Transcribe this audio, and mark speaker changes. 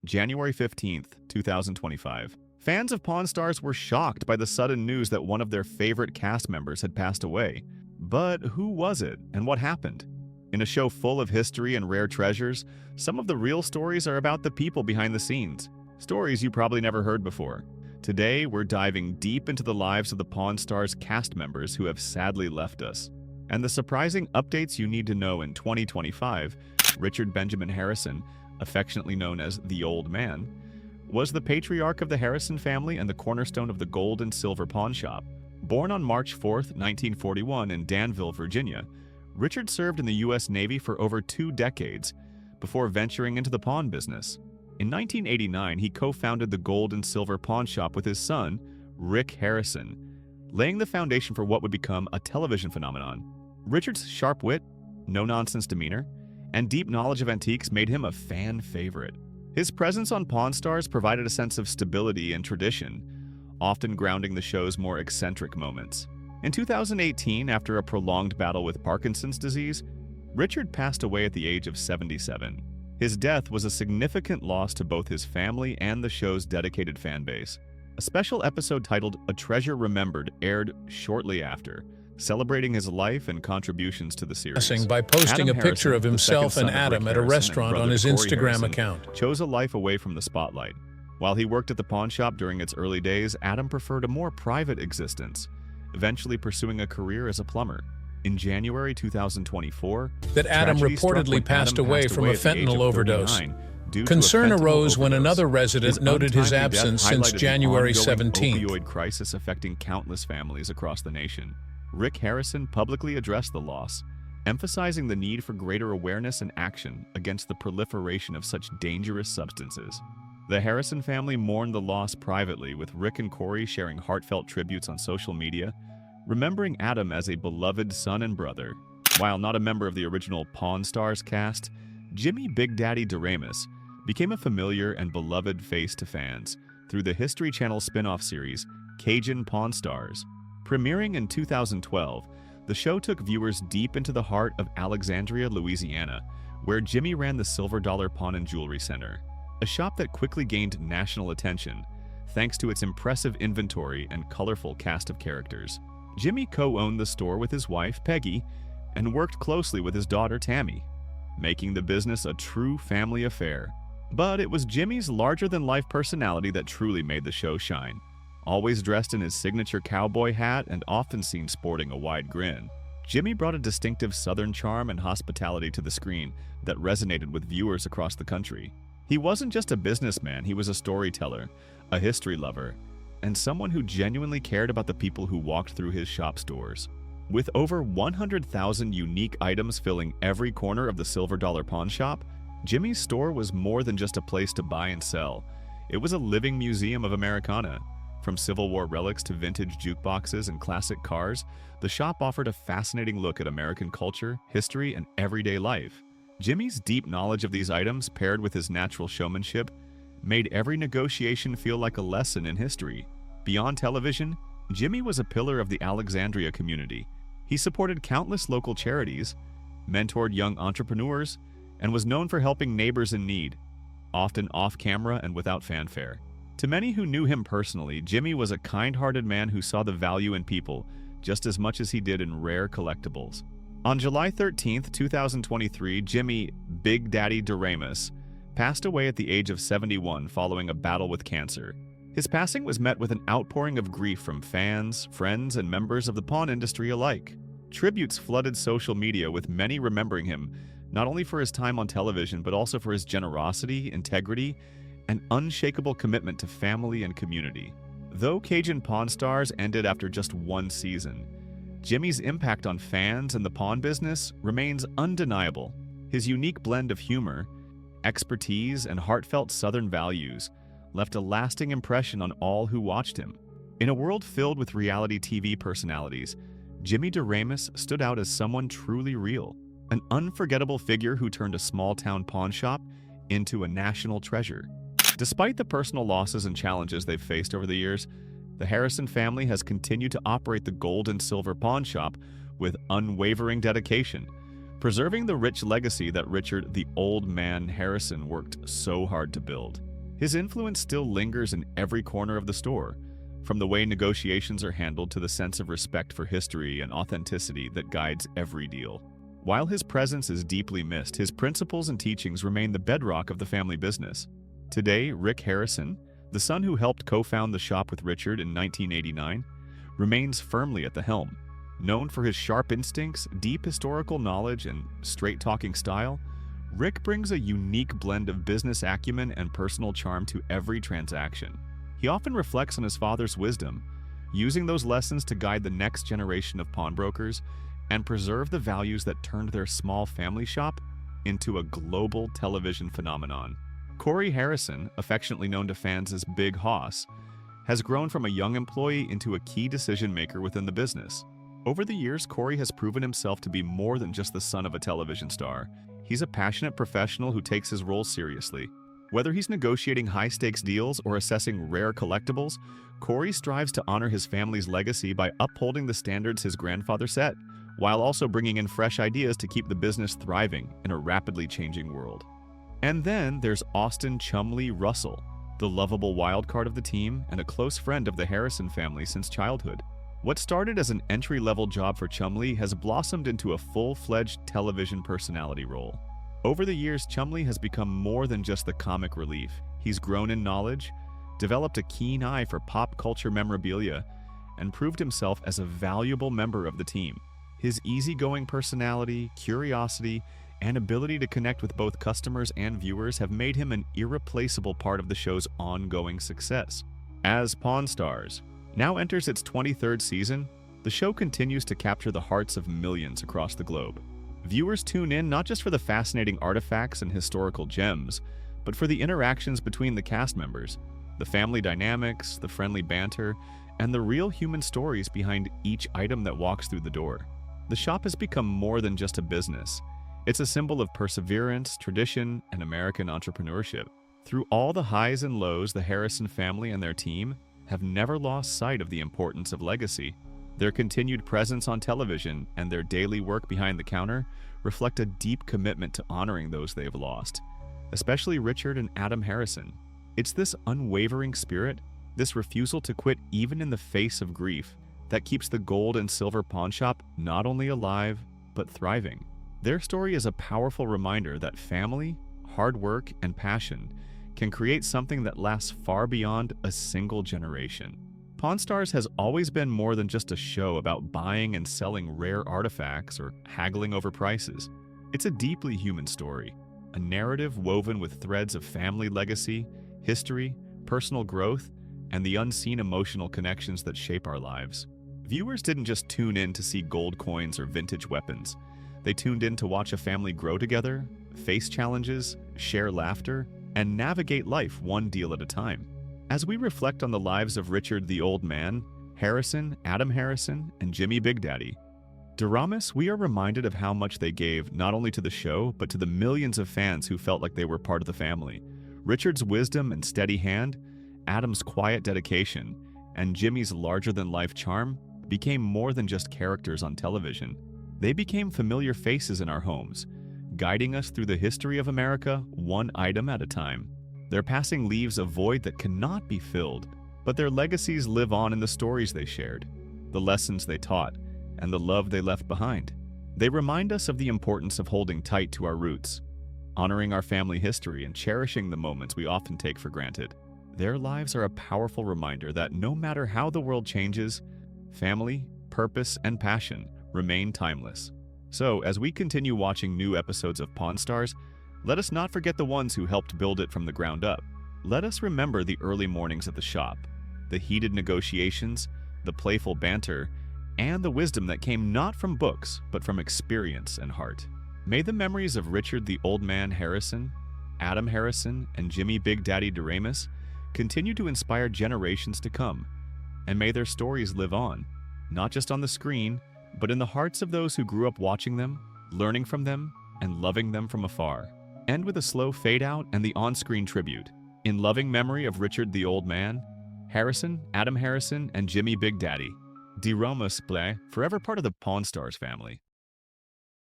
Speaker 1: January 15th, 2025. Fans of Pawn Stars were shocked by the sudden news that one of their favorite cast members had passed away. But who was it, and what happened? In a show full of history and rare treasures, some of the real stories are about the people behind the scenes. Stories you probably never heard before. Today, we're diving deep into the lives of the Pawn Stars cast members who have sadly left us. And the surprising updates you need to know in 2025, Richard Benjamin Harrison, affectionately known as the Old Man, was the patriarch of the Harrison family and the cornerstone of the gold and silver pawn shop. Born on March 4, 1941 in Danville, Virginia, Richard served in the U.S. Navy for over 2 decades before venturing into the pawn business. In 1989, he co-founded the gold and silver pawn shop with his son, Rick Harrison, laying the foundation for what would become a television phenomenon. Richard's sharp wit, no-nonsense demeanor, and deep knowledge of antiques made him a fan favorite. His presence on Pawn Stars provided a sense of stability and tradition, often grounding the show's more eccentric moments. In 2018, after a prolonged battle with Parkinson's disease, Richard passed away at the age of 77. His death was a significant loss to both his family and the show's dedicated fan base. A special episode titled A Treasure Remembered aired shortly after, celebrating his life and contributions to the series.
Speaker 2: By posting
Speaker 1: Adam
Speaker 2: a picture
Speaker 1: Harrison,
Speaker 2: of himself
Speaker 1: the second
Speaker 2: and
Speaker 1: son of
Speaker 2: Adam
Speaker 1: Rick
Speaker 2: at a
Speaker 1: Harrison and
Speaker 2: restaurant on
Speaker 1: brother
Speaker 2: his
Speaker 1: Corey
Speaker 2: Instagram
Speaker 1: Harrison,
Speaker 2: account.
Speaker 1: chose a life away from the spotlight. While he worked at the pawn shop during its early days, Adam preferred a more private existence, eventually pursuing a career as a plumber. In January 2024,
Speaker 2: That Adam
Speaker 1: tragedy struck
Speaker 2: reportedly
Speaker 1: when
Speaker 2: passed
Speaker 1: Adam
Speaker 2: away
Speaker 1: passed
Speaker 2: from
Speaker 1: away
Speaker 2: a
Speaker 1: at the age
Speaker 2: fentanyl
Speaker 1: of
Speaker 2: overdose.
Speaker 1: 39 due to a
Speaker 2: Concern
Speaker 1: fentanyl
Speaker 2: arose when
Speaker 1: overdose.
Speaker 2: another resident
Speaker 1: His
Speaker 2: noted his
Speaker 1: untimely death
Speaker 2: absence since
Speaker 1: highlighted the
Speaker 2: January
Speaker 1: ongoing
Speaker 2: 17th.
Speaker 1: opioid crisis affecting countless families across the nation. Rick Harrison publicly addressed the loss, emphasizing the need for greater awareness and action against the proliferation of such dangerous substances. The Harrison family mourned the loss privately, with Rick and Corey sharing heartfelt tributes on social media, remembering Adam as a beloved son and brother. While not a member of the original Pawn Stars cast, Jimmy Big Daddy DeRamus became a familiar and beloved face to fans through the History Channel spin-off series Cajun Pawn Stars. Premiering in 2012, the show took viewers deep into the heart of Alexandria, Louisiana, where Jimmy ran the Silver Dollar Pawn and Jewelry Center, a shop that quickly gained national attention thanks to its impressive inventory and colorful cast of characters. Jimmy co-owned the store with his wife, Peggy, and worked closely with his daughter, Tammy, making the business a true family affair. But it was Jimmy's larger-than-life personality that truly made the show shine. Always dressed in his signature cowboy hat and often seen sporting a wide grin, Jimmy brought a distinctive Southern charm and hospitality to the screen that resonated with viewers across the country. He wasn't just a businessman, he was a storyteller, a history lover, and someone who genuinely cared about the people who walked through his shop doors. With over 100,000 unique items filling every corner of the Silver Dollar Pawn Shop, Jimmy's store was more than just a place to buy and sell. It was a living museum of Americana. From Civil War relics to vintage jukeboxes and classic cars, the shop offered a fascinating look at American culture, history, and everyday life. Jimmy's deep knowledge of these items, paired with his natural showmanship, made every negotiation feel like a lesson in history. Beyond television, Jimmy was a pillar of the Alexandria community. He supported countless local charities, mentored young entrepreneurs, and was known for helping neighbors in need, often off-camera and without fanfare. To many who knew him personally, Jimmy was a kind-hearted man who saw the value in people just as much as he did in rare collectibles. On July 13, 2023, Jimmy Big Daddy DeRamus passed away at the age of 71 following a battle with cancer. His passing was met with an outpouring of grief from fans, friends, and members of the pawn industry alike. Tributes flooded social media, with many remembering him not only for his time on television but also for his generosity, integrity, and unshakable commitment to family and community. Though Cajun Pawn Stars ended after just 1 season, Jimmy's impact on fans and the pawn business remains undeniable. His unique blend of humor, expertise, and heartfelt Southern values left a lasting impression on all who watched him. In a world filled with reality TV personalities, Jimmy DeRamus stood out as someone truly real, an unforgettable figure who turned a small-town pawn shop into a national treasure. Despite the personal losses and challenges they've faced over the years, the Harrison family has continued to operate the gold and silver pawn shop with unwavering dedication, preserving the rich legacy that Richard the Old Man Harrison worked so hard to build. His influence still lingers in every corner of the store, from the way negotiations are handled to the sense of respect for history and authenticity that guides every deal. While his presence is deeply missed, his principles and teachings remain the bedrock of the family business. Today, Rick Harrison, the son who helped co-found the shop with Richard in 1989, remains firmly at the helm. Known for his sharp instincts, deep historical knowledge, and straight-talking style, Rick brings a unique blend of business acumen and personal charm to every transaction. He often reflects on his father's wisdom, using those lessons to guide the next generation of pawnbrokers and preserve the values that turned their small family shop into a global television phenomenon. Corey Harrison, affectionately known to fans as Big Hoss, has grown from a young employee into a key decision-maker within the business. Over the years, Corey has proven himself to be more than just the son of a television star. He's a passionate professional who takes his role seriously. Whether he's negotiating high-stakes deals or assessing rare collectibles, Corey strives to honor his family's legacy by upholding the standards his grandfather set, while also bringing in fresh ideas to keep the business thriving in a rapidly changing world. And then there's Austin Chumley Russell, the lovable wildcard of the team and a close friend of the Harrison family since childhood. What started as an entry-level job for Chumley has blossomed into a full-fledged television personality role. Over the years, Chumley has become more than just the comic relief. He's grown in knowledge, developed a keen eye for pop culture memorabilia, and proved himself as a valuable member of the team. His easygoing personality, curiosity, and ability to connect with both customers and viewers have made him an irreplaceable part of the show's ongoing success. As Pawn Stars now enters its 23rd season, the show continues to capture the hearts of millions across the globe. Viewers tune in not just for the fascinating artifacts and historical gems, but for the interactions between the cast members, the family dynamics, the friendly banter, and the real human stories behind each item that walks through the door. The shop has become more than just a business. It's a symbol of perseverance, tradition, and American entrepreneurship. Through all the highs and lows, the Harrison family and their team have never lost sight of the importance of legacy. Their continued presence on television and their daily work behind the counter reflect a deep commitment to honoring those they've lost, especially Richard and Adam Harrison. It's this unwavering spirit, this refusal to quit even in the face of grief, that keeps the gold and silver pawn shop not only alive, but thriving. Their story is a powerful reminder that family, hard work, and passion can create something that lasts far beyond a single generation. Pawn Stars has always been more than just a show about buying and selling rare artifacts or haggling over prices. It's a deeply human story, a narrative woven with threads of family legacy, history, personal growth, and the unseen emotional connections that shape our lives. Viewers didn't just tune in to see gold coins or vintage weapons. They tuned in to watch a family grow together, face challenges, share laughter, and navigate life one deal at a time. As we reflect on the lives of Richard the Old Man, Harrison, Adam Harrison, and Jimmy Big Daddy DeRamis, we are reminded of how much they gave not only to the show, but to the millions of fans who felt like they were part of the family. Richard's wisdom and steady hand, Adam's quiet dedication, and Jimmy's larger-than-life charm became more than just characters on television. They became familiar faces in our homes, guiding us through the history of America one item at a time. Their passing leaves a void that cannot be filled, but their legacies live on in the stories they shared, the lessons they taught, and the love they left behind. They remind us of the importance of holding tight to our roots, honoring our family history, and cherishing the moments we often take for granted. Their lives are a powerful reminder that no matter how the world changes, family, purpose, and passion remain timeless. So, as we continue watching new episodes of Pawn Stars, let us not forget the ones who helped build it from the ground up. Let us remember the early mornings at the shop, the heated negotiations, the playful banter, and the wisdom that came not from books, but from experience and heart. May the memories of Richard the Old Man Harrison, Adam Harrison, and Jimmy Big Daddy DeRamis continue to inspire generations to come, and may their stories live on, not just on the screen, but in the hearts of those who grew up watching them, learning from them, and loving them from afar. End with a slow fade-out and the on-screen tribute. In loving memory of Richard the Old Man, Harrison, Adam Harrison, and Jimmy Big Daddy, DeRamis, forever part of the Pawn Stars family.